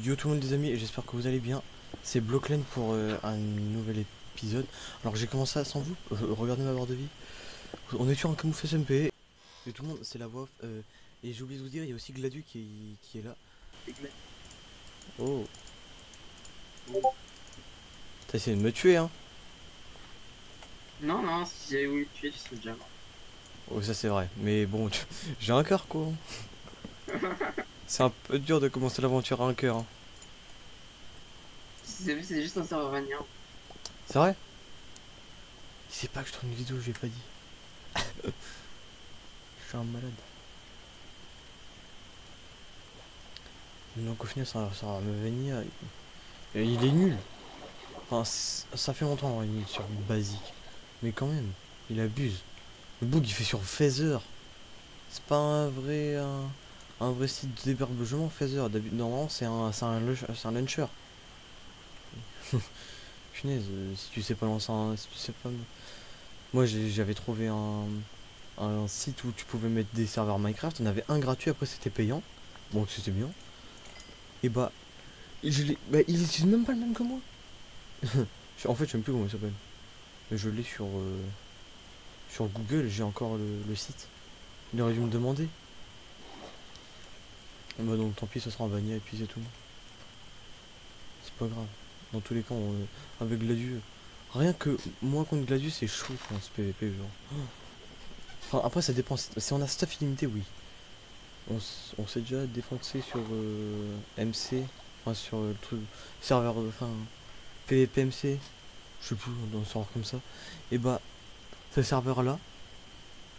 Yo tout le monde les amis, et j'espère que vous allez bien. C'est Blocklen pour un nouvel épisode. Alors j'ai commencé ça sans vous, regardez ma barre de vie. On est sur un camouflage MP. Et tout le monde, c'est la voix off. Et j'ai oublié de vous dire, il y a aussi Gladu qui est là. Oh. T'as essayé de me tuer hein. Non, non, si j'avais voulu te tuer, tu serais déjà mort. Oh ça c'est vrai, mais bon, j'ai un cœur quoi. C'est un peu dur de commencer l'aventure à un cœur hein. Si c'est vu, c'est juste un serveur vanilla. C'est vrai? Il sait pas que je tourne une vidéo, je l'ai pas dit. Je suis un malade. Donc au final ça va me venir. Il est nul. Enfin ça fait longtemps il est sur basique. Mais quand même, il abuse. Le bug il fait sur Phaser. C'est pas un vrai site de débergement Phaser. Normalement c'est un launcher. Punaise, si tu sais pas lancer un. Si tu sais pas. Moi j'avais trouvé un site où tu pouvais mettre des serveurs Minecraft. On avait un gratuit, après c'était payant. Donc c'était bien. Et bah, bah il utilise même pas le même que moi. En fait je sais même plus comment il s'appelle. Mais je l'ai sur Google, j'ai encore le site. Il aurait dû me demander. Bah donc tant pis, ça sera en vanilla et puis c'est tout. C'est pas grave. Dans tous les cas, avec Gladius, rien que moi contre Gladius c'est chaud dans ce PVP genre. Enfin après ça dépend, si on a stuff illimité oui. On s'est déjà défoncé sur MC, enfin sur le truc, serveur, enfin PVP MC, je sais plus, dans un serveur comme ça. Et bah, ce serveur là,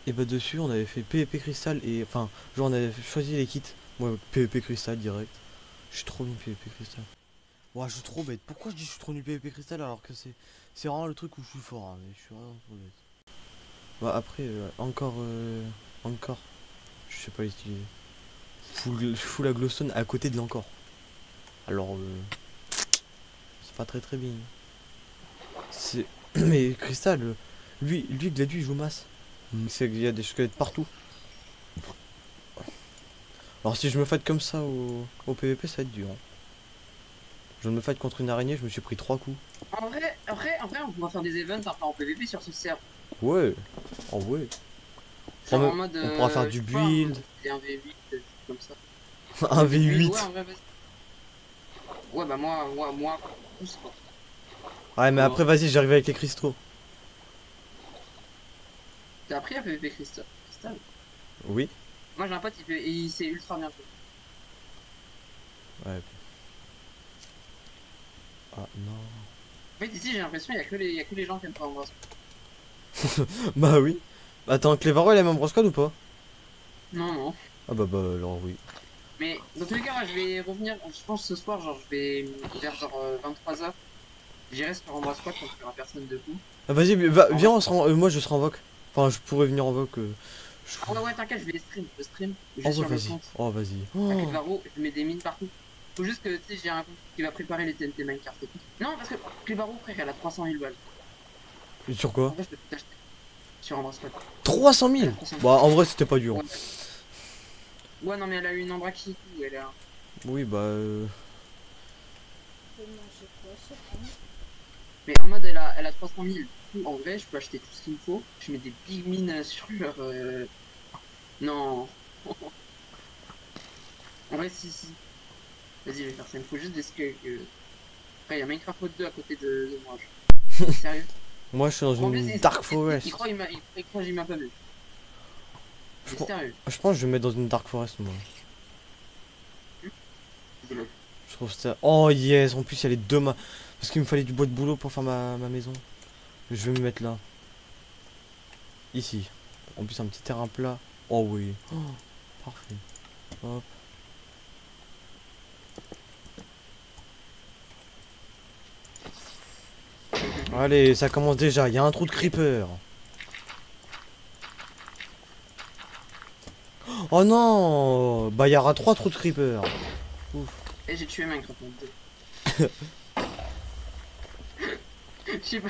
et bah dessus on avait fait PVP Crystal et enfin, genre on avait choisi les kits. Moi PVP Crystal direct. Je suis trop nul PVP Crystal. Ouais, je suis trop bête. Pourquoi je dis je suis trop nul PVP Crystal alors que c'est vraiment le truc où je suis fort, hein, mais je suis vraiment trop bête. Bah après, encore, je sais pas l'utiliser. Je fous la glowstone à côté de l'encore. Alors, c'est pas très bien. C'est. Mais Crystal, lui Gladu il joue masse. Il y a des squelettes partout. Alors si je me fight comme ça au PVP, ça va être dur. Hein. Je me fight contre une araignée, je me suis pris 3 coups. En vrai, on pourra faire des events un peu en PvP sur ce serveur. Ouais. Oh ouais. Genre en mode, On pourra faire je du sais pas, build. un V8, comme ça. Un V8, ouais, V8. en vrai, vas-y. Ouais, bah moi, plus quoi. Ouais mais après Alors, vas-y, j'arrive avec les cristaux. t'as appris à PvP Crystal? Oui. Moi j'ai un pote, il sait ultra bien jouer. Ouais. Ah non. En fait, ici j'ai l'impression qu'il y a que les gens qui aiment pas Embrace. Bah oui. Attends, Clevaro il a même squad ou pas? Non, non. Ah bah alors oui. Mais dans tous les cas, je vais revenir, je pense ce soir, genre je vais vers genre 23h. J'irai sur Embrace Squad quand il y aura personne debout. Ah vas-y, viens, moi je serai en voc. Enfin, je pourrais venir en voc. Ah ouais, ouais, t'inquiète, je vais les stream, Oh juste ouais, sur le vas-y. compte. Oh, vas-y. Avec Oh. Clevaro, je mets des mines partout. Faut juste que, tu sais, j'ai un compte qui va préparer les TNT Minecraft et tout. Non, parce que Clevaro, frère, elle a 300 000 balles. Et sur quoi? En vrai, je peux tout acheter sur Embrace Squad. 300 Elle 000. a 300 000. Bah en vrai c'était pas dur. Ouais. Ouais, non, mais elle a eu une Embraxi et tout, elle a... Oui bah Mais en mode, elle a 300 000. Du coup, en vrai, je peux acheter tout ce qu'il me faut. Je mets des big mines sur leur... Non. En vrai, si. Vas-y, je vais faire ça. Il me faut juste des skulls. Après, il y a Minecraft Mode 2 à côté de moi. Sérieux. moi je suis dans En plus, une Dark Forest. il croit qu'il m'a pas vu. Je, Mais sérieux. je pense que je vais me mettre dans une Dark Forest moi. Dis-le. Je trouve ça. Oh yes, en plus il y a les deux parce qu'il me fallait du bois de boulot pour faire ma maison. Je vais me mettre là. Ici. En plus un petit terrain plat. Oh oui. Oh, parfait. Hop. Allez, ça commence déjà. Il y a un trou de creeper. Oh non. Bah il y aura 3 trous de creeper. Ouf. Et j'ai tué Minecraft Mode 2. Je sais pas.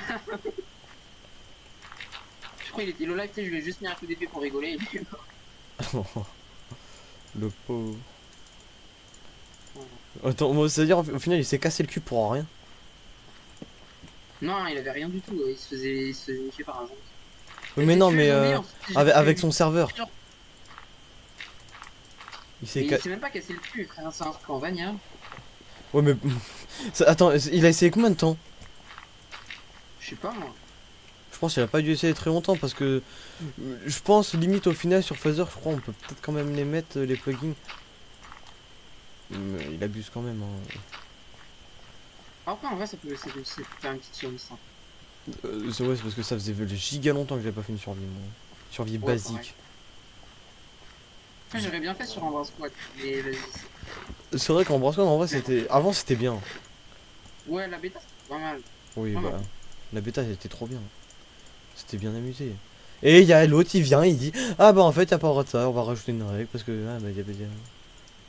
Je crois qu'il est au live, tu sais, je lui ai juste mis un coup d'épée pour rigoler. Le pauvre. Attends, moi, c'est-à-dire, au final, il s'est cassé le cul pour rien. Non, il avait rien du tout. Il se faisait niquer par un zombie. Oui, Et mais tu non, sais, mais j'ai oublié, en fait, j'ai avec fait son serveur. genre, Il s'est mais il ca... s'est même pas cassé le cul, frère. C'est un truc en vanilla. Ouais, mais... Attends, il a essayé combien de temps? Je sais pas, moi. Je pense qu'il a pas dû essayer très longtemps parce que... Je pense, limite, au final, sur Phaser, je crois, on peut peut-être quand même les mettre, les plugins. Mais il abuse quand même, hein. Après, en vrai, ça peut faire une petite survie simple. Ouais, c'est parce que ça faisait giga longtemps que j'avais pas fait une survie, moi. Survie Ouais, pareil. basique. Après, j'aurais bien fait sur Embrace Squad. Mais vas-y. C'est vrai qu'en Brascon, en vrai, c'était... Avant, c'était bien. Ouais, la bêta, c'était pas mal. Oui, Vraiment. bah... La bêta, c'était trop bien. C'était bien amusé. Et il y a l'autre, il vient, il dit ah bah en fait, y a pas le droit de ça, on va rajouter une règle parce que ah bah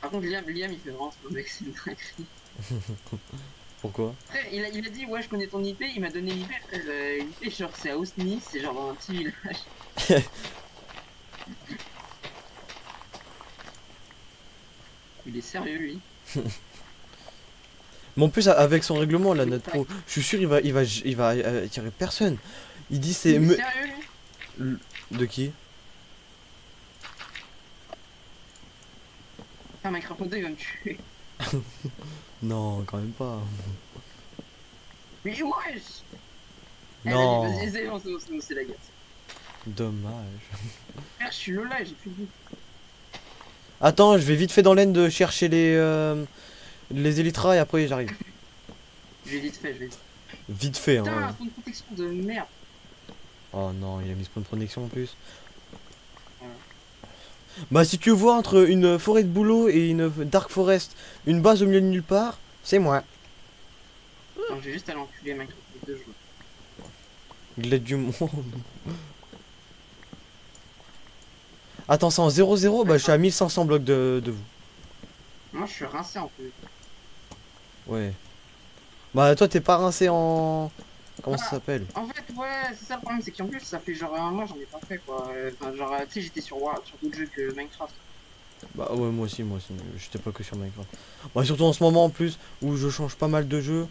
Par contre, Liam, il fait vraiment ce mec, c'est une dinguerie. Pourquoi? Frère, il a dit, ouais, je connais ton IP, il m'a donné l'IP, frère. L'IP, genre, c'est à Ousni, c'est genre dans un petit village. Il est sérieux, lui. Mais en plus, avec son règlement, la note pro, je suis sûr, il va tirer personne. Il dit c'est... Il est sérieux, lui. De qui? Ah, Minecraft 2, il va me tuer. Non, quand même pas. Mais wesh! Non. Vas-y, c'est bon, c'est la guerre. Dommage. Frère, je suis Lola, j'ai plus de vie. Attends, je vais vite fait dans l'aine de chercher les élytras et après j'arrive. Je vais vite fait, je vais vite. Vite fait, Putain, hein. c'est une protection de merde. Oh non, il a mis spawn protection en plus. Voilà. Bah si tu vois entre une forêt de boulot et une dark forest, une base au milieu de nulle part, c'est moi. Non, je vais juste aller enculer Minecraft 2, je vois. Glade du monde. Attends, c'est en 0-0, bah je suis à 1500 blocs de vous. Moi, je suis rincé en plus. Ouais. Bah toi t'es pas rincé en... Comment ça Ah, s'appelle? En fait, ouais, c'est ça le problème, c'est qu'en plus, ça fait genre un mois, j'en ai pas fait quoi. Enfin, genre, tu sais, j'étais sur d'autres jeux que Minecraft. Bah ouais, moi aussi, j'étais pas que sur Minecraft. Bah surtout en ce moment en plus, où je change pas mal de jeux.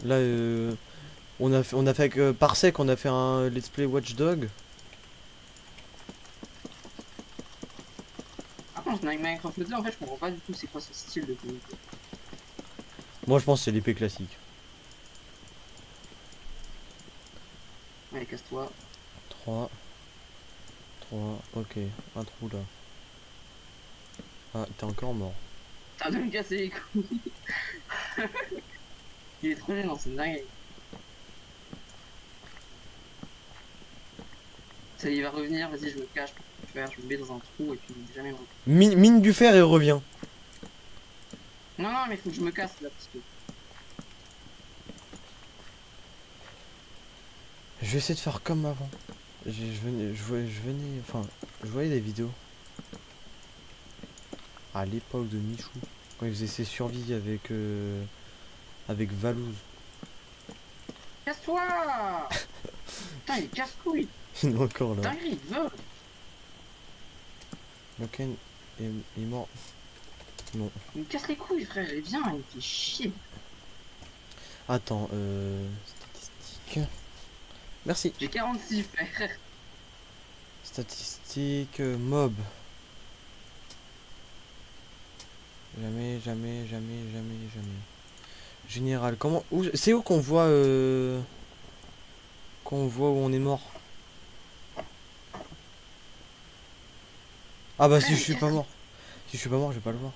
Là, on a fait avec Parsec, on a fait un let's play Watch Dog. Par contre, avec Minecraft 2, en fait, je comprends pas du tout c'est quoi ce style de communauté. Moi je pense que c'est l'épée classique. Allez, casse-toi. 3, ok, un trou là. Ah, t'es encore mort. T'as de me casser les couilles. Il est trop gênant, c'est une dingue. Ça il va revenir, vas-y, je me cache pour faire, je me mets dans un trou et puis jamais me retrouve. Mine du fer et revient. Non, non, mais faut que je me casse là parce que. Je vais essayer de faire comme avant. Enfin, je voyais des vidéos. À l'époque de Michou. Quand il faisait ses survies avec Valouz. Casse-toi. Putain, il casse-couille. Il est encore là. Dinguerie, il veut. Loken est mort. Non. Il me casse les couilles, frère, il vient, il me fait chier. Attends, statistiques. Merci. J'ai 46, frère. Statistiques, mob. Jamais. Général, comment... C'est où qu'on voit... Qu'on voit où on est mort? Ah bah si je suis pas mort. Si je suis pas mort, je vais pas le voir.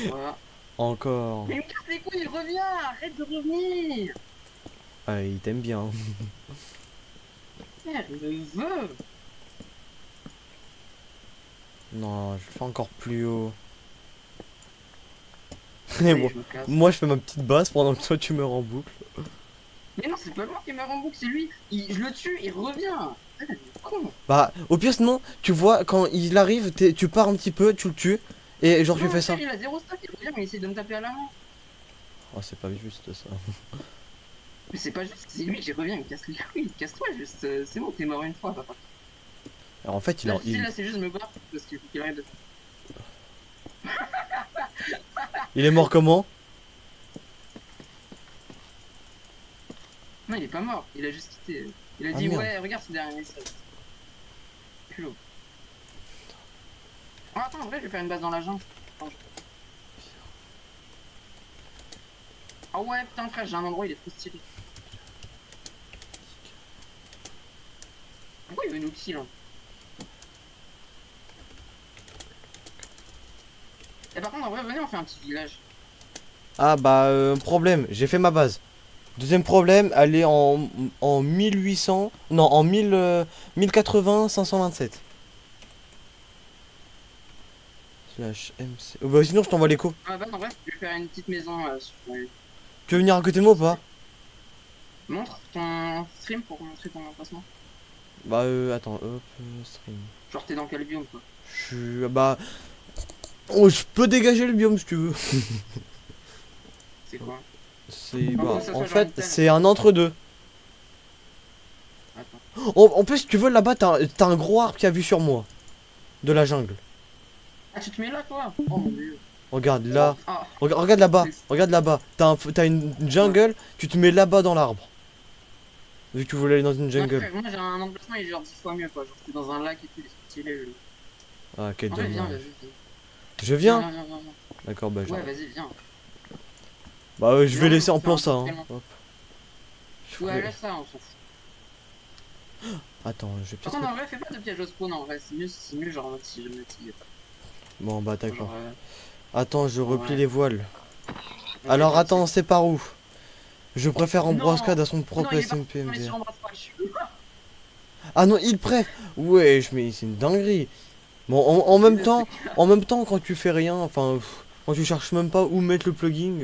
Voilà. Encore. Mais il me casse les couilles, il revient. Arrête de revenir. Ah, il t'aime bien. Frère, il veut. Non, je le fais encore plus haut. Allez, Bon, je me casse. moi je fais ma petite base pendant que toi tu meurs en boucle. Mais non, c'est pas moi qui me en boucle, c'est lui. Je le tue, il revient. Ah, il est con. Bah, au pire, sinon, tu vois, quand il arrive, tu pars un petit peu, tu le tues, et genre tu Non, fais ça. frère, il a zéro stock, il revient, mais il essaie de me taper à la main. Oh, c'est pas juste ça. Mais c'est pas juste, c'est lui qui revient, il me casse les couilles. Casse-toi juste, c'est bon, t'es mort une fois, papa. Alors, en fait, Là, tu sais, là, c'est juste me battre parce qu'il faut qu'il arrête de. il est mort comment? Non, il est pas mort, il a juste quitté. Il a Ah dit, merde. ouais, regarde ce dernier message. Culot. Oh, attends, en vrai, je vais faire une base dans la jungle. Attends, ah ouais, putain, frère, j'ai un endroit, il est trop stylé. Pourquoi il veut nous kill, hein? Et par contre, en vrai, venez, on fait un petit village. Ah bah, problème, j'ai fait ma base. Deuxième problème, elle est en 1800. Non, en 1000, 1080 527. Slash MC. Bah, sinon, je t'envoie l'écho. Ah bah, en vrai, je vais faire une petite maison Tu veux venir à côté de moi ou pas? Montre ton stream pour montrer ton emplacement. Bah, attends, hop, stream. Genre, t'es dans quel biome, quoi? Je suis. Bah. Oh, je peux dégager le biome si tu veux. C'est quoi? C'est. Ah, Bah, faut que ça en soit genre une fait, telle. c'est un entre-deux. Attends. En plus, si tu veux, là-bas, t'as un gros arbre qui a vu sur moi. De la jungle. Ah, tu te mets là, toi? Oh mon dieu. Regarde là. Ah, Regarde là-bas. c'est- Regarde là-bas. T'as une jungle, tu te mets là-bas dans l'arbre. Vu que tu voulais aller dans une ouais, jungle. frère, moi j'ai un emplacement, il est genre 10 fois mieux, quoi. Genre, t'es dans un lac et tout, il est stylé. Ah, quel En vrai, viens, dommage. vas-y, viens. Je Viens, viens? viens, viens, viens, viens. D'accord, bah Ouais, j'arrive. vas-y, viens. Bah je vais Viens, laisser en on fait un plan ça. truc Hein. tellement- Hop. Je Ouais, ferai- laisse ça, on s'en fout. Attends, je vais Par peut-être. contre, en vrai, fais pas de piège au spawn, en vrai, c'est mieux, genre, en mode si jamais t'y es pas. Bon, bah Genre, d'accord. Attends, je replie ouais. les voiles. Ok, Alors ok, attends, c'est par où? Je préfère Non! Embroiscade à son Non, propre il est pas. SMP On est MDR. sur Embrasse-Pas, je suis. Ah non, il préfère. Wesh, mais c'est une dinguerie. Bon, C'est le truc. en même temps, quand tu fais rien, enfin, quand tu cherches même pas où mettre le plugin,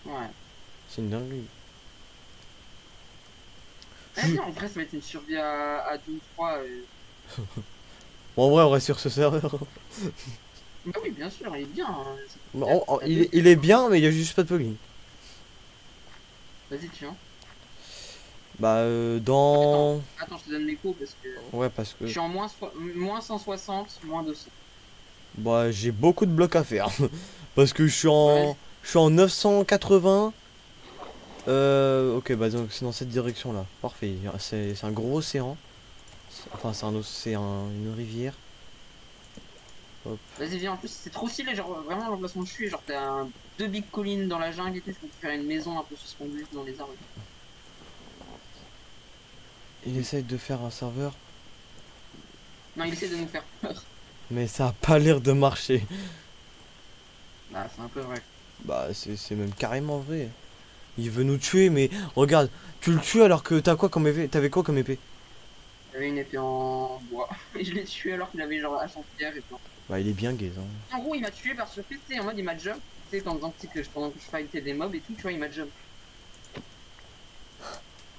Ouais. c'est une dinguerie. Eh bien, en vrai, ça va être une survie à 2 ou 3. Bon, en vrai, on reste sur ce serveur. Bah oui, bien sûr, il est bien. Hein. Bon, À deux, il est bien, mais il y a juste pas de plugin. Vas-y, tu viens. Bah, Attends, dans. attends, je te donne l'écho parce que Ouais, parce que. je suis en moins 160, moins 200. Bah, j'ai beaucoup de blocs à faire. Parce que Ouais, je suis en 980. Ok, bah donc c'est dans cette direction là. Parfait. C'est un gros océan. Enfin, c'est un océan, une rivière. Hop. vas-y, viens. En plus, c'est trop stylé. Genre, vraiment, l'emplacement où je suis, genre, deux big collines dans la jungle et tout. Je peux faire une maison un peu suspendue dans les arbres. Il essaye de faire un serveur, Non, il essaie de nous faire peur. mais ça a pas l'air de marcher. Bah, c'est un peu vrai. Bah, c'est même carrément vrai. Il veut nous tuer, mais regarde, tu le tues alors que t'as quoi comme épée? T'avais quoi comme épée? J'avais une épée en bois. Et je l'ai tué alors qu'il avait genre hache en pierre et tout. Bah, il est bien gaze, hein. En gros, il m'a tué par surprise, tu sais, en mode il m'a jump. Tu sais, pendant que je fightais des mobs et tout, tu vois, il m'a jump.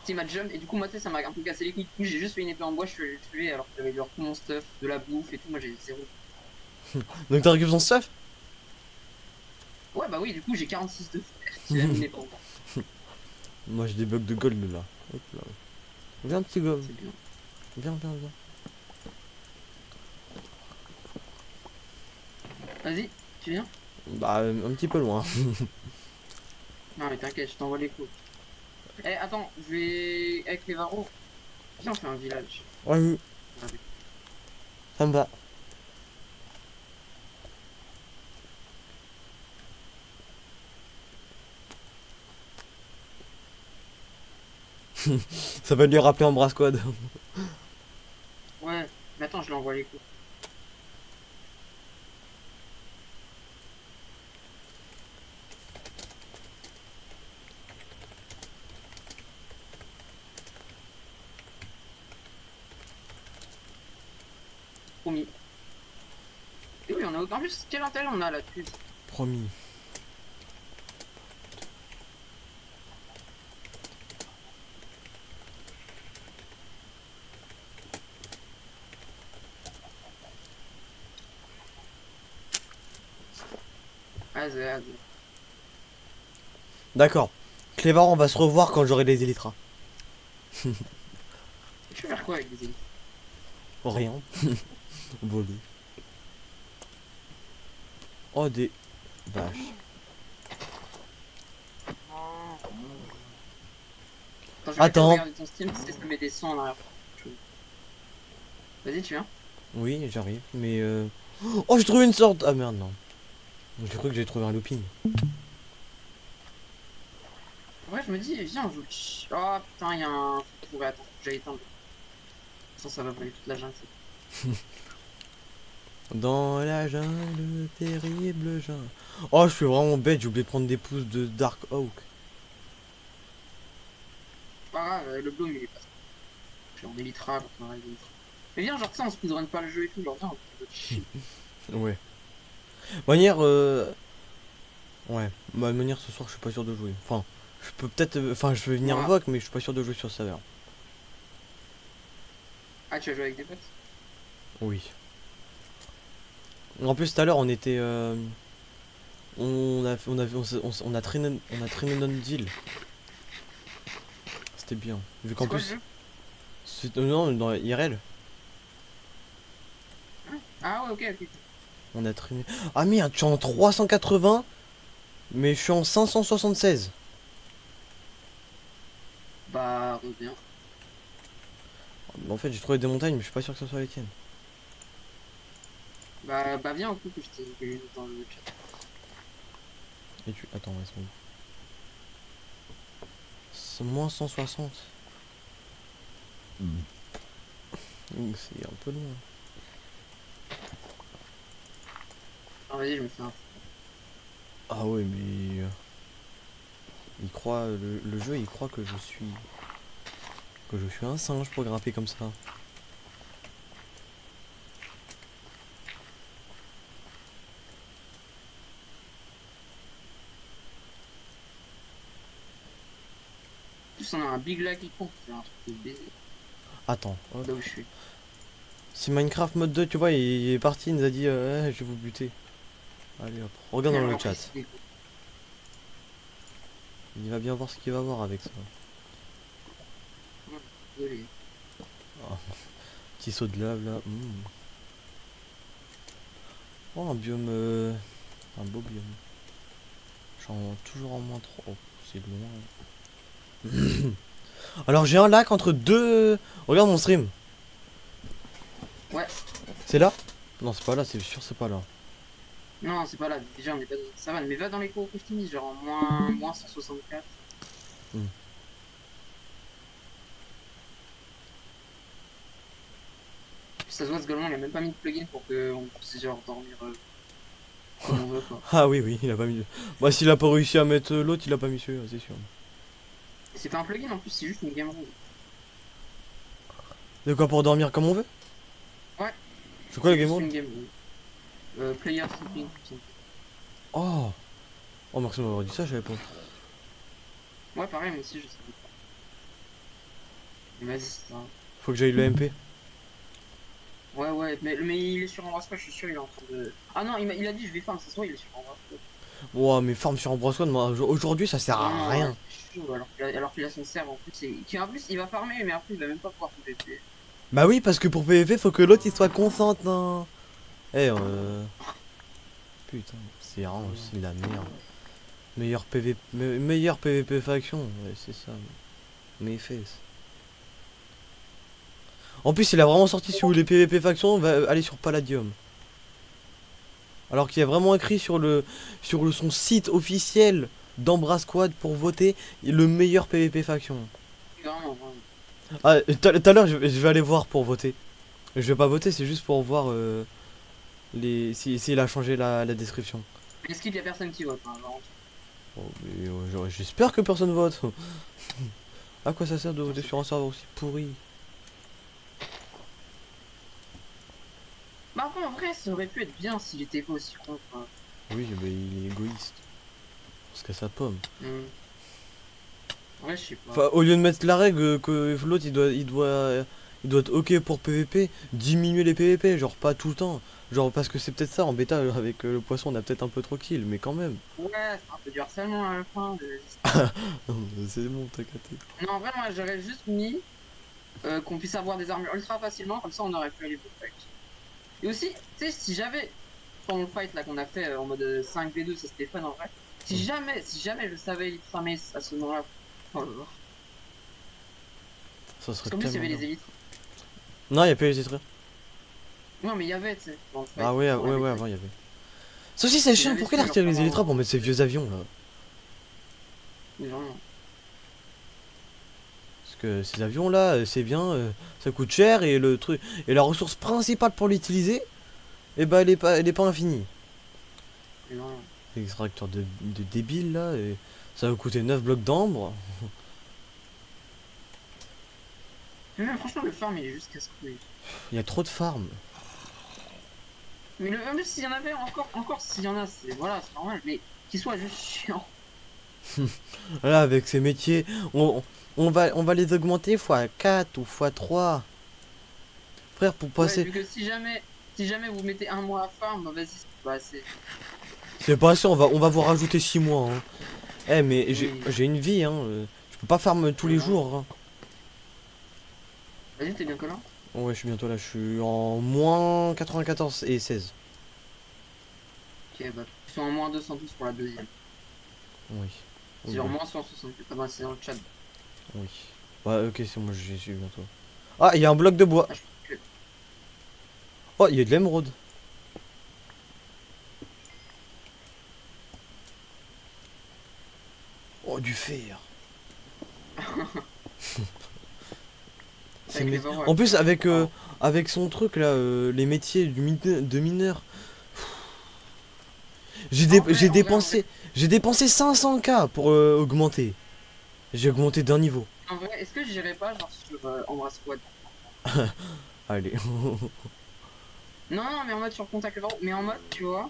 Il m'a jump et du coup, moi, tu sais, ça m'a un peu cassé les couilles. Du coup, j'ai juste fait une épée en bois, je suis allé le tuer alors qu'il avait genre tout mon stuff, de la bouffe et tout. Moi, j'ai zéro. Donc t'as récupéré son stuff? Ouais, bah oui, du coup, j'ai 46 de fer. J'ai une épée en bois. Moi, j'ai des bugs de gold là. Hop là. Viens, petit gomme. C'est bien. Viens. Vas-y, tu viens? Bah, un petit peu loin. Non, mais t'inquiète, je t'envoie les coups. Eh, attends, je vais. Avec les varros. Viens, on fait un village. Ouais, oui, Avec- ça me va. Ça va lui rappeler Embrace Squad. Ouais, mais attends, je lui envoie les coups. Promis. Et oui, on a en plus, quel intérêt on a là-dessus? Promis. Vas-y, vas-y. D'accord. Clévar, on va se revoir quand j'aurai les élytras. Tu veux faire quoi avec des élites? Rien. Voler. Oh, des vaches. Attends, je vais Attends. regarder ton Steam, tu sais, ça met des sons en arrière. Vas-y, tu viens? Oui, j'arrive, mais oh, j'ai trouvé une sorte. Ah merde, non. J'ai cru que j'avais trouvé un looping. Ouais, je me dis, viens, on joue. Oh putain, il y a un. Faut trouver, attends, j'allais éteindre. Ça, ça va brûler toute la jungle. Dans la jungle, terrible jungle. Oh, je suis vraiment bête, j'ai oublié de prendre des pouces de Dark Oak. Pas grave, le bloom il est pas. Je suis en élytra, quand on arrive. Mais viens, genre ça, on speedrun pas le jeu et tout, genre viens, on peut chill. Ouais. Manière, ouais. Bah, de manière, ce soir, je suis pas sûr de jouer. Enfin, je peux peut-être. Enfin, je vais venir Ouais. voc, mais je suis pas sûr de jouer sur serveur. Ah, tu vas jouer avec des potes? Oui. En plus, tout à l'heure, on était. On a traîné notre deal. C'était bien. Vu qu'en C'est quoi le plus. jeu? Non, dans IRL. Ah ouais, ok, ok. On a traîné. Ah merde, je suis en 380. Mais je suis en 576. Bah, reviens. En fait, j'ai trouvé des montagnes, mais je suis pas sûr que ce soit les tiennes. Bah viens au coup que je t'ai mis dans le chat. Et tu. Attends, laisse-moi. C'est moins 160. C'est un peu loin. Ah, vas-y, je me fais un. Ah ouais, mais. Il croit. Le jeu, il croit que je suis. Que je suis un singe pour grimper comme ça. En plus, on a un big lag qui compte, c'est un truc de baiser. Attends. Hop. Là où je suis. Si Minecraft mode 2, tu vois, il est parti, il nous a dit je vais vous buter. Allez hop, regarde dans le Alors, chat. c'est- Il va bien voir ce qu'il va voir avec ça. Désolé. Petit saut de lave là. Oh, un biome. Un beau biome. Toujours en moins 3. Oh, c'est loin. Alors j'ai un lac entre deux. Regarde mon stream. Ouais. C'est là? Non, c'est pas là, c'est sûr, c'est pas là. Non, c'est pas là. Déjà, on est pas dans une savane. Mais va dans les cours que je t'ai mis, genre en moins 164. Hmm. Ça se voit, ce golemon, il a même pas mis de plugin pour qu'on puisse genre dormir comme on veut, quoi. Ah oui, oui, il a pas mis. Bah, s'il a pas réussi à mettre l'autre, il a pas mis celui-là, c'est sûr. Et c'est pas un plugin en plus, c'est juste une game room. De quoi pour dormir comme on veut? Ouais. C'est quoi le game Juste mode? une game room. Player sleeping. Oh! Oh, merci de m'avoir dit ça, je savais pas. Ouais, pareil, moi aussi, je sais pas. Mais vas-y, c'est ça. Faut que j'aille le MP. Ouais, mais il est sur Embrace Squad, je suis sûr, il est en train de. Ah non, il a dit je vais farm, ça se voit, il est sur Embrace Squad. Ouah, mais farm sur Embrace One, moi, aujourd'hui, ça sert à Non, rien. c'est chaud, alors qu'il a son serve en plus. En plus, il va farmer, mais après, il va même pas pouvoir PVP. Bah oui, parce que pour PvP, faut que l'autre il soit consentant. Eh, putain, c'est vraiment aussi de la merde. Meilleur PvP faction, ouais, c'est ça. Mes fesses. En plus, il a vraiment sorti si vous voulez PvP faction, va aller sur Palladium. Alors qu'il y a vraiment écrit sur son site officiel d'Embrace Squad pour voter le meilleur PvP faction. Vraiment, vraiment. Ah, tout à l'heure, je vais aller voir pour voter. Je vais pas voter, c'est juste pour voir s'il a changé la description. Mais est-ce qu'il y a personne qui vote, hein, genre. Oh, mais j'espère que personne vote. À quoi ça sert de voter sur un serveur aussi pourri? Bah après, en vrai, ça aurait pu être bien s'il était pas aussi con, quoi. Oui, mais il est égoïste. Parce que sa pomme. Ouais, je sais pas. Enfin, au lieu de mettre la règle que l'autre il doit être ok pour PVP, diminuer les PVP, genre pas tout le temps. Genre parce que c'est peut-être ça, en bêta avec le poisson on a peut-être un peu trop kill, mais quand même. Ouais, c'est un peu du harcèlement à la fin. C'est bon, t'as capté. Non, en vrai, moi j'aurais juste mis qu'on puisse avoir des armures ultra facilement, comme ça on aurait pu aller pour fight. Et aussi, tu sais, si j'avais, pendant le fight là qu'on a fait en mode 5v2, ça c'était fun en vrai. Si jamais je savais Elytra Mace à ce moment-là, oh là là. Ça Parce serait qu'en plus il y tellement avait bien. les élytres. Non, y a pas les titres. Non, mais il y avait, tu sais, dans le fight. Ah ouais, dans la ouais, bêta. avant il y avait. Ça aussi c'est Il chiant, avait pourquoi su, il a genre, retiré les pendant. élytras pour mettre ces vieux avions là? Mais vraiment. Parce que ces avions là, c'est bien, ça coûte cher et le truc. Et la ressource principale pour l'utiliser, et bah elle est pas infinie. Mais vraiment. Extracteur de débile là, et ça va coûter 9 blocs d'ambre. Mais même, franchement, le farm il est juste casse-couille. Il y a trop de farms. Mais même s'il y en avait encore s'il y en a, c'est voilà, c'est normal, mais qu'il soit juste chiant. Là avec ces métiers, on va les augmenter x4 ou x3. Frère, pour Ouais, passer. vu que si jamais vous mettez un mois à farm, bah vas-y, c'est pas assez. C'est pas assez, on va vous rajouter 6 mois. Hein. Eh mais Oui. j'ai une vie, hein. Je peux pas farm tous les Ouais. jours. Hein. Vas-y, t'es bien collant. Ouais, je suis bientôt là, je suis en moins 94 et 16. Ok, bah, ils sont en moins 212 pour la deuxième. Oui. C'est Oui, genre moins 160. Ah bah, c'est dans le chat. oui. Ouais, ok, c'est moi, j'y suis bientôt. Ah, il y a un bloc de bois. Ah, je pense que. Oh, il y a de l'émeraude. Oh, du fer. C'est Avec mé- les barreaux, En plus, Ah. avec son truc là, les métiers de mineur. J'ai dépensé 500K pour augmenter. J'ai augmenté d'un niveau. En vrai, est-ce que j'irais pas genre sur Embrace Squad? Allez. Non, non, mais en mode sur Contact le barreau. Mais en mode, tu vois.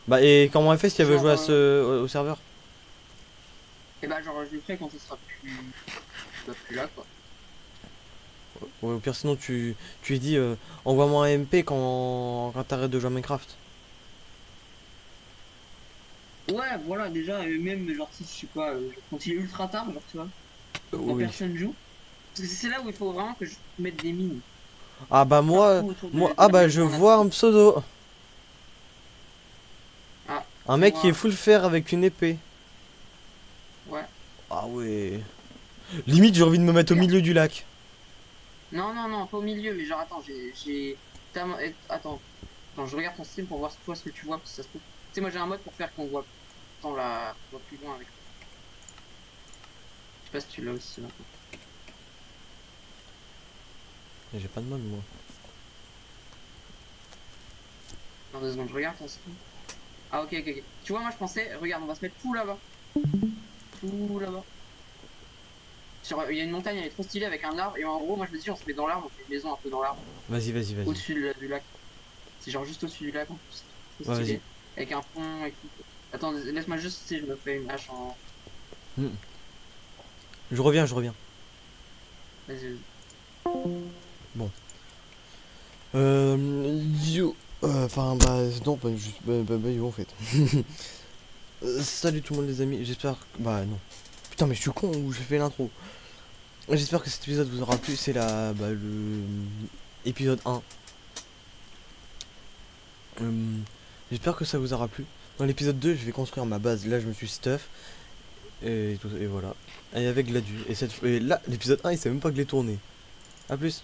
Bah, et comment on a fait si tu avais Genre, joué au serveur? et bah, genre, je le ferai quand il sera plus là, quoi. Ouais, au pire, sinon tu lui dis envoie-moi un MP quand t'arrêtes de jouer à Minecraft. Ouais, voilà, déjà, même, genre, si je sais pas, quand il est ultra tard, genre, tu vois, quand Oui. personne joue. Parce que c'est là où il faut vraiment que je mette des mines. Ah bah Partout autour de ah la bah je maison, on a- vois un pseudo. Ah, Un mec moi, qui est full fer avec une épée. ouais. Ah ouais. Limite j'ai envie de me mettre au milieu du lac. Non, non, non, pas au milieu, mais genre, attends, Attends, je regarde ton stream pour voir toi ce que tu vois, parce que ça se peut. Tu sais, moi j'ai un mode pour faire qu'on voit, on voit plus loin avec. Je sais pas si tu l'as aussi, là. J'ai pas de mode moi. Dans 2 secondes, je regarde ton stream. Ah, ok, ok, ok. Tu vois, moi je pensais, regarde, on va se mettre tout là-bas. Tout là-bas. Il y a une montagne, elle est trop stylée avec un arbre, et en gros, moi je me dis, on se met dans l'arbre, on fait une maison un peu dans l'arbre, Vas-y. au-dessus du lac. C'est genre juste au-dessus du lac, en plus. Trop Ouais, stylé. vas-y. Avec un pont et tout. Attends, laisse-moi juste si je me fais une hache en. Hmm. Je reviens. Vas-y. Bon. Yo. Enfin bah non, pas juste. Bah, yo en fait. Salut tout le monde les amis, j'espère que... Bah non. Putain mais je suis con ou j'ai fait l'intro. J'espère que cet épisode vous aura plu, c'est le épisode 1. J'espère que ça vous aura plu. Dans l'épisode 2, je vais construire ma base. Là, je me suis stuff. Et voilà. Et avec Gladu. Et là, l'épisode 1, il sait même pas que je l'ai tourné. A plus.